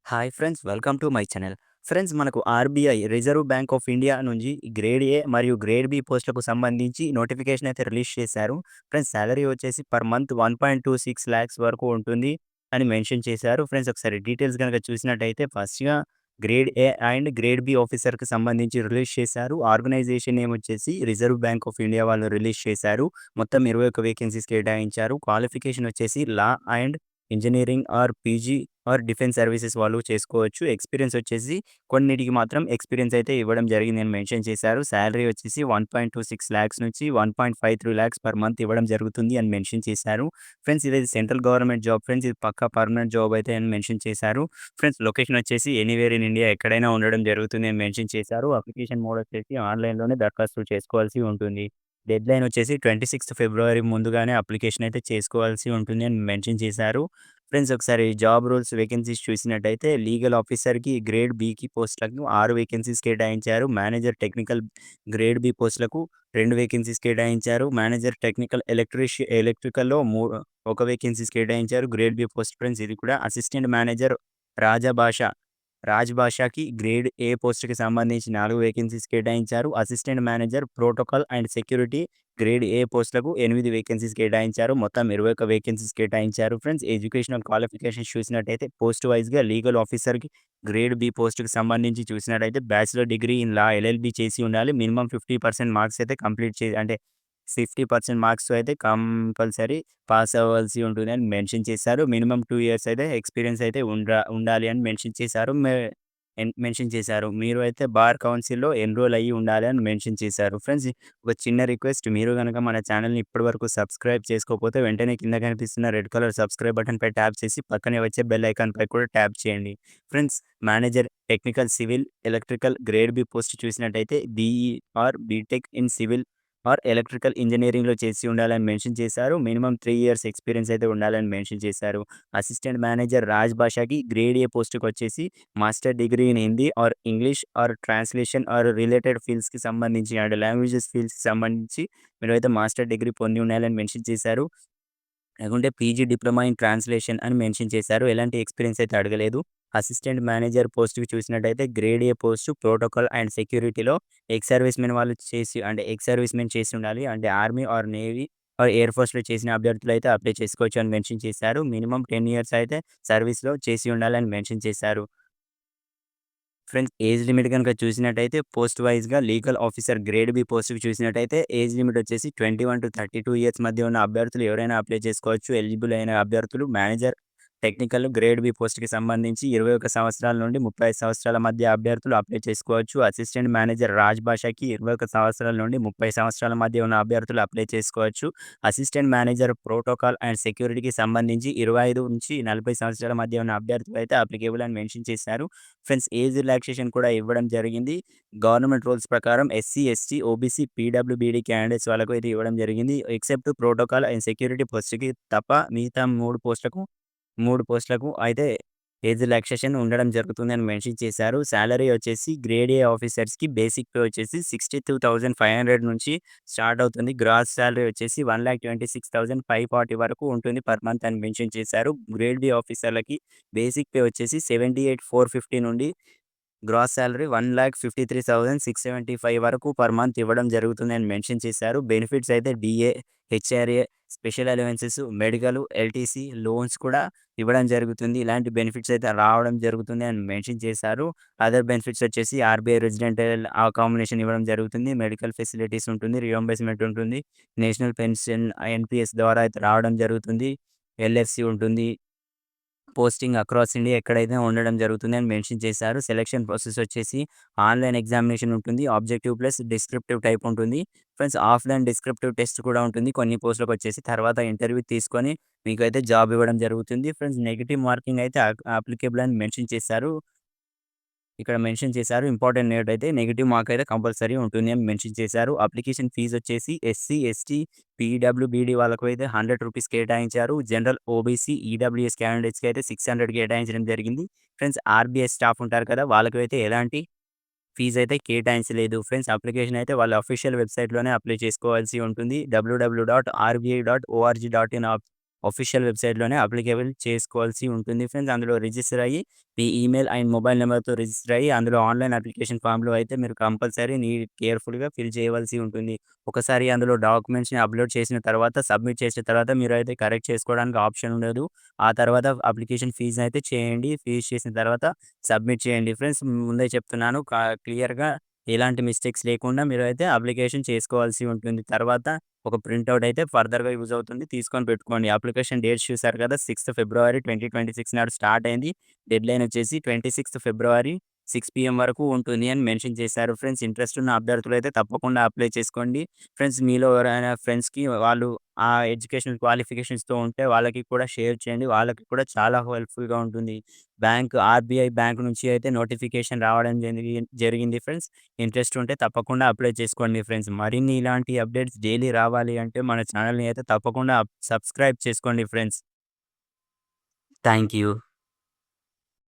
Hi friends, welcome to my channel. Friends, మనకు RBI reserve bank of India నుంచి grade A మరియు grade B పోస్టులకు సంబంధించి notification అయితే రిలీజ్ చేశారు. ఫ్రెండ్స్, సాలరీ వచ్చేసి పర్ మంత్ 1.26 లాక్స్ వరకు ఉంటుంది అని మెన్షన్ చేశారు. ఫ్రెండ్స్, ఒకసారి డీటెయిల్స్ గనక చూసినట్టయితే ఫస్ట్‌గా grade A and grade B ఆఫీసర్‌కి సంబంధించి రిలీజ్ చేశారు. ఆర్గనైజేషన్ నేమ్ వచ్చేసి రిజర్వ్ బ్యాంక్ ఆఫ్ ఇండియా వాళ్ళు రిలీజ్ చేశారు. మొత్తం 21 వేకెన్సీస్ కేటాయించారు. క్వాలిఫికేషన్ వచ్చేసి law and engineering or PG or defence services వాళ్ళు చేసుకోవచ్చు. ఎక్స్‌పీరియన్స్ వచ్చేసి కొన్నిటికి మాత్రం ఎక్స్‌పీరియన్స్ అయితే ఇవ్వడం జరిగిందని మెన్షన్ చేశారు. సాలరీ వచ్చేసి 1.26 లాక్స్ నుంచి 1.53 లాక్స్ పర్ మంత్ ఇవ్వడం జరుగుతుంది అని మెన్షన్ చేశారు. ఫ్రెండ్స్, ఇది సెంట్రల్ గవర్నమెంట్ జాబ్ ఫ్రెండ్స్. ఇది పక్కా పర్మనెంట్ జాబ్ అయితే అని మెన్షన్ చేశారు. ఫ్రెండ్స్, లొకేషన్ వచ్చేసి ఎనీవేర్ ఇన్ ఇండియా ఎక్కడైనా ఉండడం జరుగుతుంది అని మెన్షన్ చేశారు. అప్లికేషన్ మోడ్ వచ్చేసి ఆన్‌లైన్‌లోనే దరఖాస్తు చేసుకోవాల్సి ఉంటుంది. డెడ్‌లైన్ వచ్చేసి 26 ఫిబ్రవరి ముందుగానే అప్లికేషన్ అయితే చేసుకోవాల్సి ఉంటుంది అని మెన్షన్ చేశారు. ఫ్రెండ్స్, ఒకసారి జాబ్ రోల్స్ వేకెన్సీస్ చూసినట్టయితే లీగల్ ఆఫీసర్‌కి గ్రేడ్ బికి పోస్టులకు 6 వేకెన్సీస్ కేటాయించారు. మేనేజర్ టెక్నికల్ గ్రేడ్ బి పోస్టులకు 2 వేకెన్సీస్ కేటాయించారు. మేనేజర్ టెక్నికల్ ఎలక్ట్రికల్‌లో ఒక వేకెన్సీస్ కేటాయించారు. గ్రేడ్ బి పోస్ట్ ఫ్రెండ్స్, ఇది కూడా అసిస్టెంట్ మేనేజర్ రాజభాష రాజ్‌భాషకి గ్రేడ్ ఏ పోస్ట్‌కి సంబంధించి 4 వేకెన్సీస్ కేటాయించారు. Assistant manager protocol and security grade A పోస్టులకు 8 వేకెన్సీస్ కేటాయించారు. మొత్తం 21 వేకెన్సీస్ కేటాయించారు. ఫ్రెండ్స్, ఎడ్యుకేషనల్ క్వాలిఫికేషన్స్ చూసినట్టయితే పోస్ట్ వైస్‌గా లీగల్ ఆఫీసర్‌కి గ్రేడ్ బి పోస్ట్‌కి సంబంధించి చూసినట్టయితే bachelor degree in law LLB చేసి ఉండాలి. మినిమమ్ 50% మార్క్స్ అయితే కంప్లీట్ అంటే 50% మార్క్స్‌తో అయితే కంపల్సరీ పాస్ అవ్వాల్సి ఉంటుందని మెన్షన్ చేశారు. మినిమమ్ 2 ఇయర్స్ అయితే ఎక్స్‌పీరియన్స్ అయితే ఉండాలి అని మెన్షన్ చేశారు. మెన్షన్ చేశారు. మీరు అయితే బార్ కౌన్సిల్‌లో ఎన్రోల్ అయ్యి ఉండాలి అని మెన్షన్ చేశారు. ఫ్రెండ్స్, ఒక చిన్న రిక్వెస్ట్, మీరు గనక మన ఛానెల్‌ని ఇప్పటివరకు సబ్స్క్రైబ్ చేసుకోకపోతే వెంటనే కింద కనిపిస్తున్న రెడ్ కలర్ సబ్స్క్రైబ్ బటన్‌పై ట్యాప్ చేసి పక్కనే వచ్చే బెల్ ఐకాన్‌పై కూడా ట్యాప్ చేయండి. Friends, manager technical civil electrical grade B post చూసినట్టయితే BE or BTech in civil or electrical ఇంజినీరింగ్‌లో చేసి ఉండాలని మెన్షన్ చేశారు. మినిమమ్ 3 ఇయర్స్ ఎక్స్‌పీరియన్స్ అయితే ఉండాలని మెన్షన్ చేశారు. అసిస్టెంట్ మేనేజర్ రాజ్‌భాషకి గ్రేడ్ ఏ పోస్ట్‌కొచ్చేసి master degree in Hindi or English or translation or related ఫీల్డ్స్‌కి సంబంధించి అండ్ లాంగ్వేజెస్ ఫీల్డ్స్‌కి సంబంధించి మీరైతే మాస్టర్ డిగ్రీ పొంది ఉండాలని మెన్షన్ చేశారు. లేకుంటే పీజీ డిప్లొమా ఇన్ ట్రాన్స్‌లేషన్ అని మెన్షన్ చేశారు. ఎలాంటి ఎక్స్‌పీరియన్స్ అయితే అడగలేదు. అసిస్టెంట్ మేనేజర్ పోస్ట్‌కి చూసినట్టయితే grade A post protocol and సెక్యూరిటీలో ఎక్స్ సర్వీస్ మెన్ వాళ్ళు చేసి అంటే ఎక్స్ సర్వీస్ మెన్ చేసి ఉండాలి. అంటే army or navy or air ఫోర్స్‌లో చేసిన అభ్యర్థులైతే అప్లై చేసుకోవచ్చు అని మెన్షన్ చేశారు. మినిమమ్ 10 ఇయర్స్ అయితే సర్వీస్‌లో చేసి ఉండాలని మెన్షన్ చేశారు. ఫ్రెండ్స్, ఏజ్ లిమిట్ గనుక చూసినట్టయితే పోస్ట్ వైస్‌గా లీగల్ ఆఫీసర్ గ్రేడ్ బి పోస్ట్‌కి చూసినట్టయితే ఏజ్ లిమిట్ వచ్చేసి 21-32 ఇయర్స్ మధ్య ఉన్న అభ్యర్థులు ఎవరైనా అప్లై చేసుకోవచ్చు. ఎలిజిబుల్ అయిన అభ్యర్థులు మేనేజర్ టెక్నికల్ గ్రేడ్ బి పోస్ట్‌కి సంబంధించి 21 సంవత్సరాల నుండి 35 సంవత్సరాల మధ్య అభ్యర్థులు అప్లై చేసుకోవచ్చు. అసిస్టెంట్ మేనేజర్ రాజ్‌భాషకి 21 సంవత్సరాల నుండి 30 సంవత్సరాల మధ్య ఉన్న అభ్యర్థులు అప్లై చేసుకోవచ్చు. అసిస్టెంట్ మేనేజర్ ప్రోటోకాల్ అండ్ సెక్యూరిటీకి సంబంధించి 25-40 సంవత్సరాల మధ్య ఉన్న అభ్యర్థులు అయితే అప్లికేబుల్ అని మెన్షన్ చేశారు. ఫ్రెండ్స్, ఏజ్ రిలాక్సేషన్ కూడా ఇవ్వడం జరిగింది. గవర్నమెంట్ రూల్స్ ప్రకారం SC, ST, OBC, PWBD candidates వాళ్ళకు అయితే ఇవ్వడం జరిగింది. ఎక్సెప్ట్ ప్రోటోకాల్ అండ్ సెక్యూరిటీ పోస్ట్‌కి తప్ప మిగతా 3 పోస్టులకు అయితే ఏజ్ రిలాక్సేషన్ ఉండడం జరుగుతుంది అని మెన్షన్ చేశారు. సాలరీ వచ్చేసి గ్రేడ్ ఏ ఆఫీసర్స్‌కి బేసిక్ పే వచ్చేసి 62,500 నుంచి స్టార్ట్ అవుతుంది. గ్రాస్ సాలరీ వచ్చేసి 1,26,540 వరకు ఉంటుంది పర్ మంత్ అని మెన్షన్ చేశారు. గ్రేడ్ బి ఆఫీసర్‌లకి బేసిక్ పే వచ్చేసి 78,450 నుండి గ్రాస్ సాలరీ 1,53,675 వరకు పర్ మంత్ ఇవ్వడం జరుగుతుందని మెన్షన్ చేశారు. బెనిఫిట్స్ అయితే DA, HRA, special allowances, medical, LTC, loans కూడా ఇవ్వడం జరుగుతుంది. ఇలాంటి బెనిఫిట్స్ అయితే రావడం జరుగుతుంది అని మెన్షన్ చేశారు. అదర్ బెనిఫిట్స్ వచ్చేసి ఆర్‌బీఐ రెసిడెంటల్ అకామిడేషన్ ఇవ్వడం జరుగుతుంది. మెడికల్ ఫెసిలిటీస్ ఉంటుంది. రియంబర్స్‌మెంట్ ఉంటుంది. నేషనల్ పెన్షన్ ఎన్‌పీఎస్ ద్వారా అయితే రావడం జరుగుతుంది. ఎల్ఎఫ్‌సి ఉంటుంది. పోస్టింగ్ అక్రాస్ ఇండియా ఎక్కడైతే ఉండడం జరుగుతుంది అని మెన్షన్ చేశారు. సెలక్షన్ ప్రాసెస్ వచ్చేసి ఆన్‌లైన్ ఎగ్జామినేషన్ ఉంటుంది. ఆబ్జెక్టివ్ ప్లస్ డిస్క్రిప్టివ్ టైప్ ఉంటుంది. ఫ్రెండ్స్, ఆఫ్‌లైన్ డిస్క్రిప్టివ్ టెస్ట్ కూడా ఉంటుంది. కొన్ని పోస్ట్‌లకొచ్చేసి తర్వాత ఇంటర్వ్యూ తీసుకొని మీకైతే జాబ్ ఇవ్వడం జరుగుతుంది. ఫ్రెండ్స్, నెగెటివ్ మార్కింగ్ అయితే అప్లికేబుల్ అని మెన్షన్ చేశారు. ఇక్కడ మెన్షన్ చేశారు. ఇంపార్టెంట్ నోట్ అయితే నెగెటివ్ మార్క్ అయితే కంపల్సరీ ఉంటుంది అని మెన్షన్ చేశారు. అప్లికేషన్ ఫీజ్ వచ్చేసి ఎస్సీ, ఎస్టీ, పీడబ్ల్యూబీడీ వాళ్ళకు అయితే రూ. 100 కేటాయించారు. జనరల్ ఓబీసీ, ఈడబ్ల్యూఎస్ క్యాండిడేట్స్‌కి అయితే 600 కేటాయించడం జరిగింది. ఫ్రెండ్స్, ఆర్‌బీఐ స్టాఫ్ ఉంటారు కదా! వాళ్ళకైతే ఎలాంటి ఫీజ్ అయితే కేటాయించలేదు. ఫ్రెండ్స్, అప్లికేషన్ అయితే వాళ్ళ అఫీషియల్ వెబ్‌సైట్‌లోనే అప్లై చేసుకోవాల్సి ఉంటుంది. www.rbi.org.in ఆఫీషియల్ వెబ్‌సైట్‌లోనే అప్లికేబుల్ చేసుకోవాల్సి ఉంటుంది ఫ్రెండ్స్. అందులో రిజిస్టర్ అయ్యి మీ ఈమెయిల్ అండ్ మొబైల్ నంబర్‌తో రిజిస్టర్ అయ్యి అందులో ఆన్‌లైన్ అప్లికేషన్ ఫామ్‌లో అయితే మీరు కంపల్సరీ కేర్‌ఫుల్‌గా ఫిల్ చేయవలసి ఉంటుంది. ఒకసారి అందులో డాక్యుమెంట్స్‌ని అప్‌లోడ్ చేసిన తర్వాత, సబ్మిట్ చేసిన తర్వాత మీరైతే కరెక్ట్ చేసుకోవడానికి ఆప్షన్ ఉండదు. ఆ తర్వాత అప్లికేషన్ ఫీజయితే చేయండి. ఫీజ్ చేసిన తర్వాత సబ్మిట్ చేయండి ఫ్రెండ్స్. ముందే చెప్తున్నాను క్లియర్‌గా ఎలాంటి మిస్టేక్స్ లేకుండా మీరైతే అప్లికేషన్ చేసుకోవాల్సి ఉంటుంది. తర్వాత ఒక ప్రింటౌట్ అయితే ఫర్దర్‌గా యూజ్ అవుతుంది. తీసుకొని పెట్టుకోండి. అప్లికేషన్ డేట్స్ చూసారు కదా! 6 ఫిబ్రవరి 2026 నాడు స్టార్ట్ అయింది. డెడ్‌లైన్ వచ్చేసి 26 ఫిబ్రవరి 6 పీఎం వరకు ఉంటుంది అని మెన్షన్ చేశారు ఫ్రెండ్స్. ఇంట్రెస్ట్ ఉన్న అభ్యర్థులైతే తప్పకుండా అప్లై చేసుకోండి. ఫ్రెండ్స్ మీలో ఎవరైనా ఫ్రెండ్స్‌కి వాళ్ళు ఆ ఎడ్యుకేషనల్ క్వాలిఫికేషన్స్‌తో ఉంటే వాళ్ళకి కూడా షేర్ చేయండి. వాళ్ళకి కూడా చాలా హెల్ప్‌ఫుల్‌గా ఉంటుంది. ఆర్‌బీఐ బ్యాంక్ నుంచి అయితే నోటిఫికేషన్ రావడం జరిగింది ఫ్రెండ్స్. ఇంట్రెస్ట్ ఉంటే తప్పకుండా అప్లై చేసుకోండి ఫ్రెండ్స్. మరిన్ని ఇలాంటి అప్డేట్స్ డైలీ రావాలి అంటే మన ఛానెల్‌ని అయితే తప్పకుండా సబ్స్క్రైబ్ చేసుకోండి ఫ్రెండ్స్. Thank you.